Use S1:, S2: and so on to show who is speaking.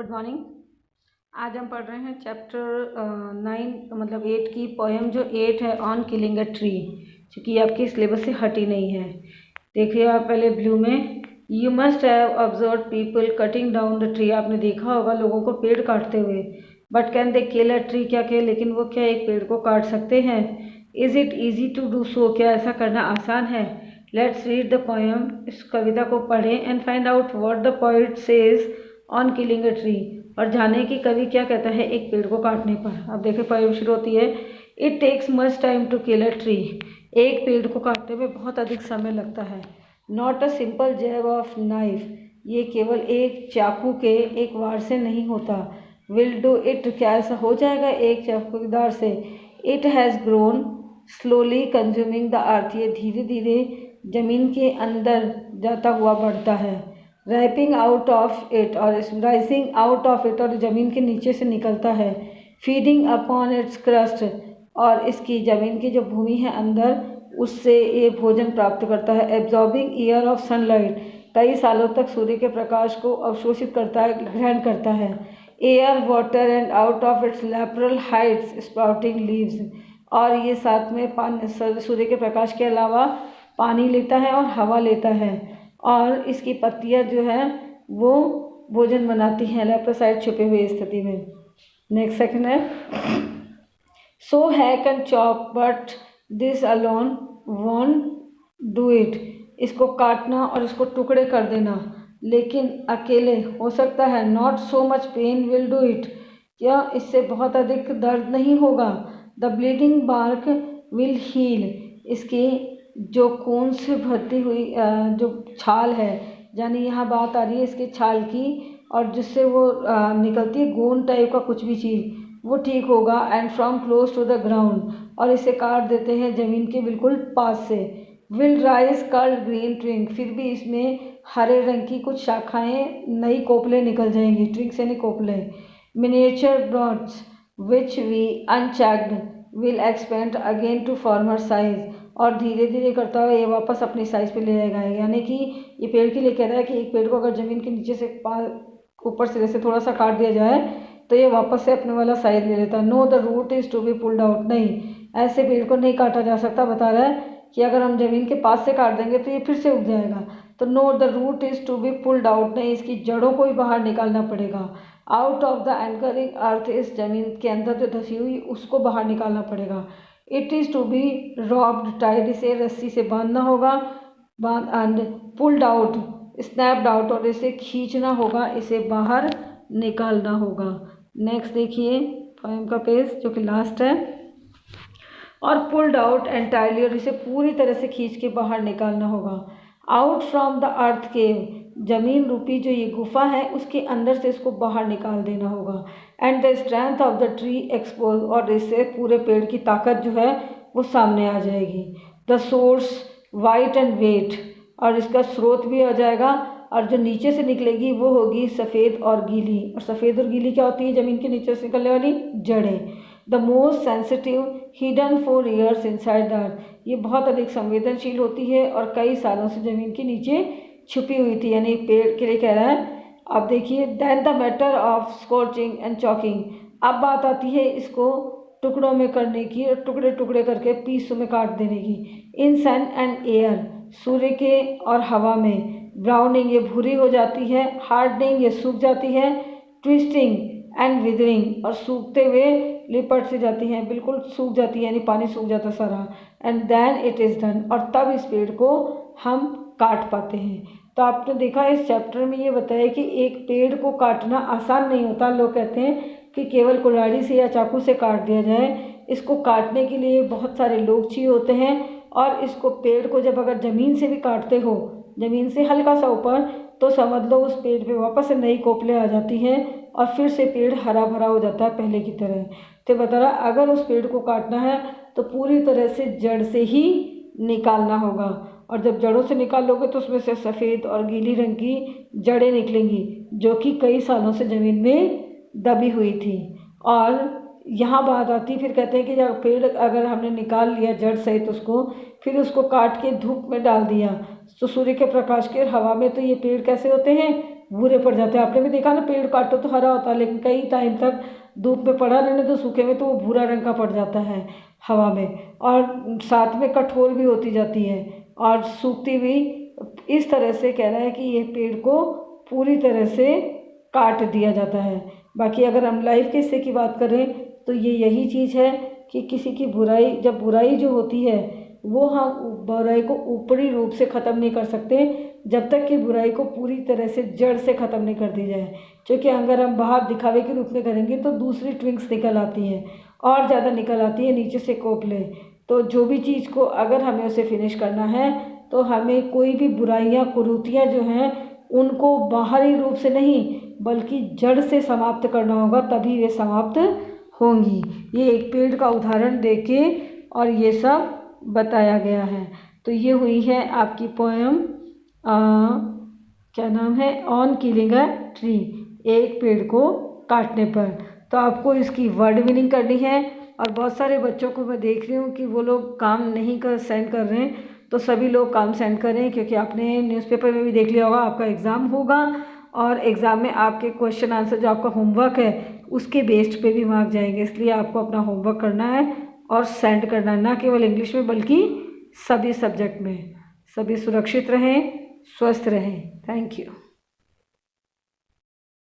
S1: Good morning. आज हम पढ़ रहे हैं चैप्टर 9 मतलब 8 की पोएम जो 8 है ऑन किलिंग अ ट्री, क्योंकि आपके सिलेबस से हटी नहीं है। देखिए आप पहले ब्लू में, you must have observe people cutting down the tree. आपने देखा होगा लोगों को पेड़ काटते हुए। But can they kill a tree, क्या क्या लेकिन वो क्या एक पेड़ को काट सकते हैं? Is it easy to do so, क्या ऐसा करना आसान है? लेट्स रीड द पोएम, इस कविता को पढ़ें and find out what the poet says on killing a tree, और जाने कि कवि क्या कहता है एक पेड़ को काटने पर। अब देखिए पोएम शुरू होती है, it takes much time to kill a tree. एक पेड़ को काटने में बहुत अधिक समय लगता है। Not a simple jab of knife, ये केवल एक चाकू के एक वार से नहीं होता। विल डू इट, क्या ऐसा हो जाएगा एक चाकूदार से? It has grown slowly consuming the earth, ये धीरे धीरे जमीन के अंदर जाता हुआ बढ़ता है। राइपिंग आउट ऑफ इट, और राइजिंग आउट ऑफ इट, और ज़मीन के नीचे से निकलता है। फीडिंग अपॉन इट्स क्रस्ट, और इसकी ज़मीन की जो भूमि है अंदर उससे ये भोजन प्राप्त करता है। एब्जॉर्बिंग ईयर ऑफ सनलाइट, कई सालों तक सूर्य के प्रकाश को अवशोषित करता है, ग्रहण करता है। Air water and out of its lateral heights sprouting leaves, और ये साथ में पानी, सूर्य के प्रकाश के अलावा पानी लेता है और हवा लेता है, और इसकी पत्तियां जो है वो भोजन बनाती हैं लेप्रोसाइट छुपे हुए स्थिति में। नेक्स्ट सेकंड है, so hack and chop but this alone won't do it, इसको काटना और इसको टुकड़े कर देना लेकिन अकेले हो सकता है। Not so much pain will do it, क्या इससे बहुत अधिक दर्द नहीं होगा। The bleeding bark will heal, इसकी जो खून से भरती हुई जो छाल है, यानी यहाँ बात आ रही है इसके छाल की, और जिससे वो निकलती है गोंद टाइप का कुछ भी चीज़, वो ठीक होगा। And from close to the ground, और इसे काट देते हैं ज़मीन के बिल्कुल पास से। विल राइज कर्ल्ड ग्रीन ट्रिंग, फिर भी इसमें हरे रंग की कुछ शाखाएं नई कोपले निकल जाएंगी, ट्रिंग से नहीं कोपले। Miniature broods which we unchecked will expand again to former size, और धीरे धीरे करता हुआ ये वापस अपनी साइज पे ले जाएगा। यानी कि ये पेड़ के लिए कह रहा है कि एक पेड़ को अगर ज़मीन के नीचे से ऊपर सिरे से थोड़ा सा काट दिया जाए तो ये वापस से अपने वाला साइज ले लेता है। No the root is to be pulled out, नहीं ऐसे पेड़ को नहीं काटा जा सकता। बता रहा है कि अगर हम ज़मीन के पास से काट देंगे तो ये फिर से उग जाएगा। तो no the root is to be pulled out, नहीं इसकी जड़ों को ही बाहर निकालना पड़ेगा। Out of the anchoring earth, इस ज़मीन के अंदर जो धसी हुई उसको बाहर निकालना पड़ेगा। It is to be roped tied, इसे रस्सी से बांधना होगा, बांध and pulled out snapped out, और इसे खींचना होगा, इसे बाहर निकालना होगा। नेक्स्ट देखिए पोएम का पेज जो कि लास्ट है, और पुल्ड आउट एंटायरली, और इसे पूरी तरह से खींच के बाहर निकालना होगा। आउट फ्रॉम द अर्थ केव, जमीन रूपी जो ये गुफा है उसके अंदर से इसको बाहर निकाल देना होगा। And the strength of the tree expose, और इससे पूरे पेड़ की ताकत जो है वो सामने आ जाएगी। The source white and wet, और इसका स्रोत भी आ जाएगा, और जो नीचे से निकलेगी वो होगी सफ़ेद और गीली। और सफ़ेद और गीली क्या होती है? ज़मीन के नीचे से निकलने वाली जड़ें। The most sensitive hidden for years inside the earth, ये बहुत अधिक संवेदनशील होती है और कई सालों से ज़मीन के नीचे छुपी हुई थी, यानी पेड़ के लिए कह रहा है। अब देखिए, then the matter of scorching and choking, अब बात आती है इसको टुकड़ों में करने की, और टुकड़े टुकड़े करके पीसों में काट देने की। इन सन एंड एयर, सूर्य के और हवा में। ब्राउनिंग, ये भूरी हो जाती है। हार्डनिंग, ये सूख जाती है। ट्विस्टिंग एंड विदरिंग, और सूखते हुए लिपट से जाती हैं, बिल्कुल सूख जाती है, यानी पानी सूख जाता सारा। And then it is done, और तब इस पेड़ को हम काट पाते हैं। तो आपने देखा इस चैप्टर में ये बताया कि एक पेड़ को काटना आसान नहीं होता। लोग कहते हैं कि केवल कुल्हाड़ी से या चाकू से काट दिया जाए, इसको काटने के लिए बहुत सारे लोग चाहिए होते हैं। और इसको पेड़ को जब अगर ज़मीन से भी काटते हो, ज़मीन से हल्का सा ऊपर, तो समझ लो उस पेड़ पे वापस से नई कोपलें आ जाती हैं और फिर से पेड़ हरा भरा हो जाता है पहले की तरह। तो बता रहा अगर उस पेड़ को काटना है तो पूरी तरह से जड़ से ही निकालना होगा, और जब जड़ों से निकालोगे तो उसमें से सफ़ेद और गीली रंग की जड़ें निकलेंगी जो कि कई सालों से ज़मीन में दबी हुई थी। और यहाँ बात आती, फिर कहते हैं कि जब पेड़ अगर हमने निकाल लिया जड़ सहित उसको, फिर उसको काट के धूप में डाल दिया तो सूर्य के प्रकाश के हवा में, तो ये पेड़ कैसे होते हैं? भूरे पड़ जाते हैं। आपने भी देखा ना, पेड़ काटो तो हरा होता है, लेकिन कई टाइम तक धूप में पड़ा रहने तो सूखे में तो वो भूरा रंग का पड़ जाता है हवा में, और साथ में कठोर भी होती जाती है और सूखती भी। इस तरह से कहना है कि ये पेड़ को पूरी तरह से काट दिया जाता है। बाकी अगर हम लाइफ के हिस्से की बात करें तो ये यही चीज़ है कि किसी की बुराई, जब बुराई जो होती है वो हम बुराई को ऊपरी रूप से ख़त्म नहीं कर सकते जब तक कि बुराई को पूरी तरह से जड़ से ख़त्म नहीं कर दी जाए। क्योंकि अगर हम बाहर दिखावे के रूप में करेंगे तो दूसरी ट्विंक्स निकल आती हैं और ज़्यादा निकल आती है नीचे से कोपले। तो जो भी चीज़ को अगर हमें उसे फिनिश करना है तो हमें कोई भी बुराइयाँ कुरीतियाँ जो हैं उनको बाहरी रूप से नहीं बल्कि जड़ से समाप्त करना होगा, तभी वे समाप्त होंगी। ये एक पेड़ का उदाहरण देके और ये सब बताया गया है। तो ये हुई है आपकी पोएम, क्या नाम है, ऑन किलिंग अ ट्री, एक पेड़ को काटने पर। तो आपको इसकी वर्ड मीनिंग करनी है। और बहुत सारे बच्चों को मैं देख रही हूँ कि वो लोग काम नहीं सेंड कर रहे हैं, तो सभी लोग काम सेंड करें, क्योंकि आपने न्यूज़पेपर में भी देख लिया होगा आपका एग्ज़ाम होगा और एग्ज़ाम में आपके क्वेश्चन आंसर जो आपका होमवर्क है उसके बेस्ड पे भी मार्क जाएंगे। इसलिए आपको अपना होमवर्क करना है और सेंड करना है, ना केवल इंग्लिश में बल्कि सभी सब्जेक्ट में। सभी सुरक्षित रहें, स्वस्थ रहें। Thank you.